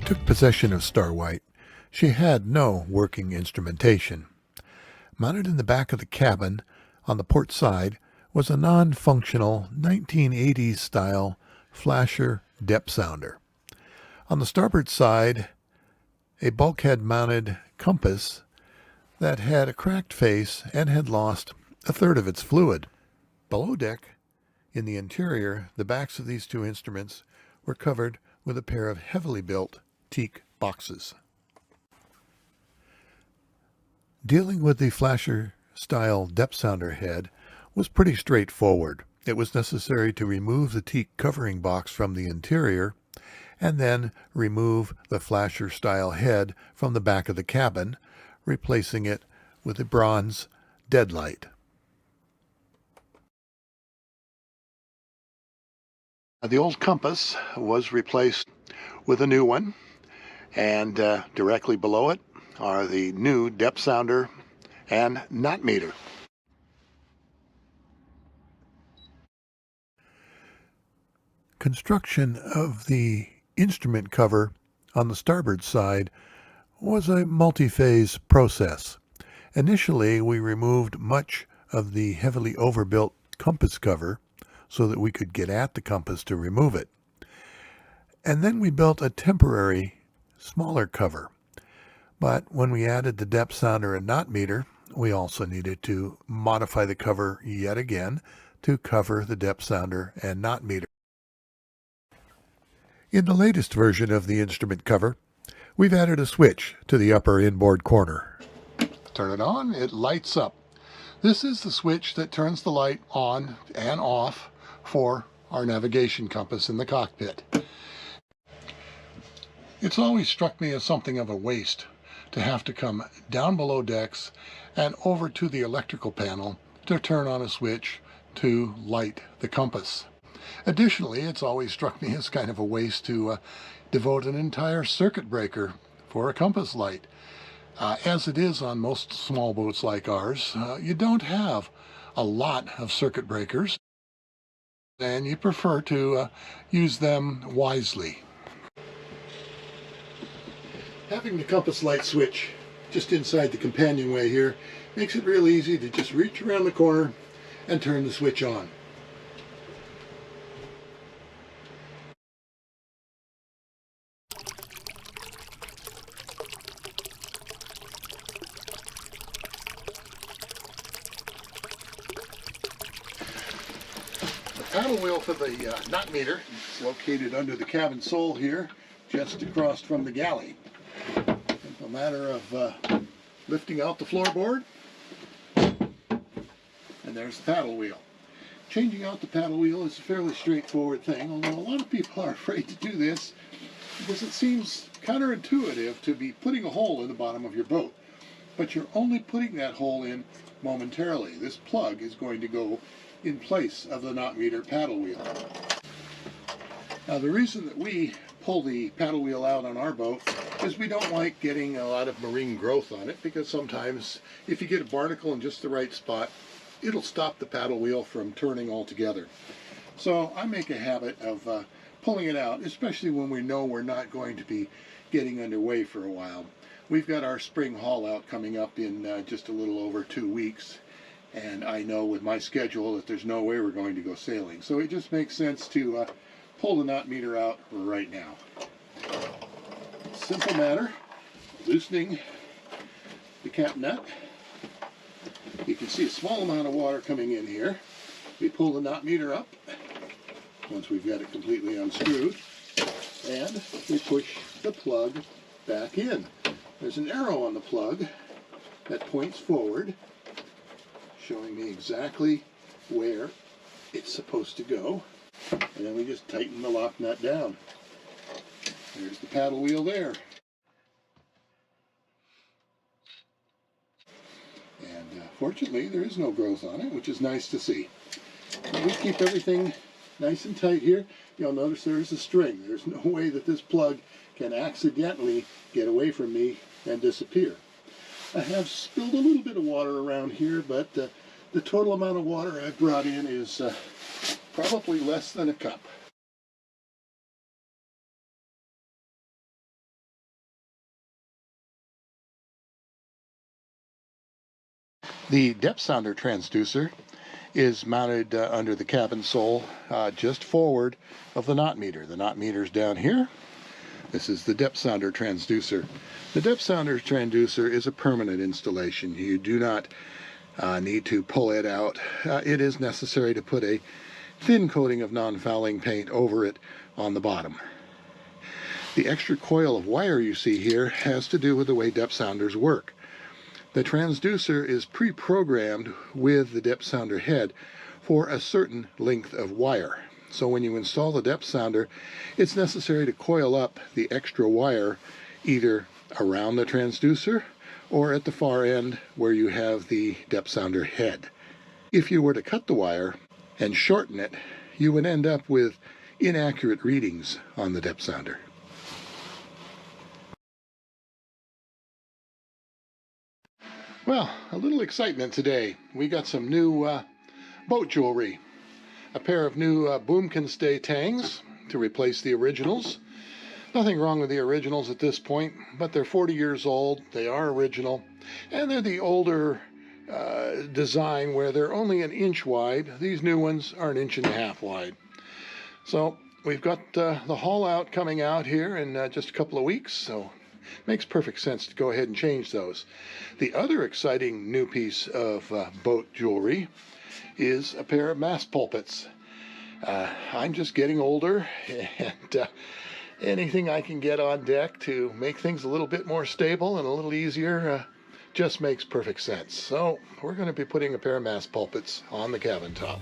took possession of Starwhite, she had no working instrumentation. Mounted in the back of the cabin on the port side was a non-functional 1980s-style flasher depthsounder. On the starboard side, a bulkhead-mounted compass that had a cracked face and had lost a third of its fluid. Below deck, in the interior, the backs of these two instruments were covered with a pair of heavily built teak boxes. Dealing with the flasher-style depthsounder head was pretty straightforward. It was necessary to remove the teak covering box from the interior and then remove the flasher-style head from the back of the cabin, replacing it with a bronze deadlight. The old compass was replaced with a new one, and directly below it are the new depthsounder and Knotmeter. Construction of the instrument cover on the starboard side was a multi-phase process. Initially, we removed much of the heavily overbuilt compass cover so that we could get at the compass to remove it. And then we built a temporary, smaller cover. But when we added the depthsounder and Knotmeter, we also needed to modify the cover yet again to cover the depthsounder and Knotmeter. In the latest version of the instrument cover, we've added a switch to the upper inboard corner. Turn it on, it lights up. This is the switch that turns the light on and off for our navigation compass in the cockpit. It's always struck me as something of a waste to have to come down below decks and over to the electrical panel to turn on a switch to light the compass. Additionally, it's always struck me as kind of a waste to devote an entire circuit breaker for a compass light. As it is on most small boats like ours, you don't have a lot of circuit breakers, and you prefer to use them wisely. Having the compass light switch just inside the companionway here makes it real easy to just reach around the corner and turn the switch on. The paddle wheel for the Knotmeter is located under the cabin sole here, just across from the galley. A matter of lifting out the floorboard, and there's the paddle wheel. Changing out the paddle wheel is a fairly straightforward thing, although a lot of people are afraid to do this because it seems counterintuitive to be putting a hole in the bottom of your boat. But you're only putting that hole in momentarily. This plug is going to go in place of the Knotmeter paddle wheel. Now, the reason that we pull the paddle wheel out on our boat is we don't like getting a lot of marine growth on it, because sometimes if you get a barnacle in just the right spot, it'll stop the paddle wheel from turning altogether. So I make a habit of pulling it out, especially when we know we're not going to be getting underway for a while. We've got our spring haul out coming up in just a little over 2 weeks, and I know with my schedule that there's no way we're going to go sailing. So it just makes sense to pull the Knotmeter out right now. Simple matter, loosening the cap nut. You can see a small amount of water coming in here. We pull the Knotmeter up once we've got it completely unscrewed, and we push the plug back in. There's an arrow on the plug that points forward, showing me exactly where it's supposed to go. And then we just tighten the lock nut down. There's the paddle wheel there. And fortunately, there is no growth on it, which is nice to see. We keep everything nice and tight here. You'll notice there is a string. There's no way that this plug can accidentally get away from me and disappear. I have spilled a little bit of water around here, but the total amount of water I've brought in is probably less than a cup. The depth sounder transducer is mounted under the cabin sole just forward of the Knotmeter. The Knotmeter's down here. This is the depth sounder transducer. The depth sounder transducer is a permanent installation. You do not need to pull it out. It is necessary to put a thin coating of non-fouling paint over it on the bottom. The extra coil of wire you see here has to do with the way depth sounders work. The transducer is pre-programmed with the depth sounder head for a certain length of wire. So when you install the depth sounder, it's necessary to coil up the extra wire either around the transducer or at the far end where you have the depth sounder head. If you were to cut the wire and shorten it, you would end up with inaccurate readings on the depth sounder. Well, a little excitement today. We got some new boat jewelry. A pair of new boom can stay tangs to replace the originals. Nothing wrong with the originals at this point, but they're 40 years old, they are original, and they're the older design where they're only an inch wide. These new ones are 1.5 inches wide. So we've got the haul out coming out here in just a couple of weeks, so it makes perfect sense to go ahead and change those. The other exciting new piece of boat jewelry is a pair of mast pulpits. I'm just getting older, and anything I can get on deck to make things a little bit more stable and a little easier just makes perfect sense. So we're going to be putting a pair of mast pulpits on the cabin top.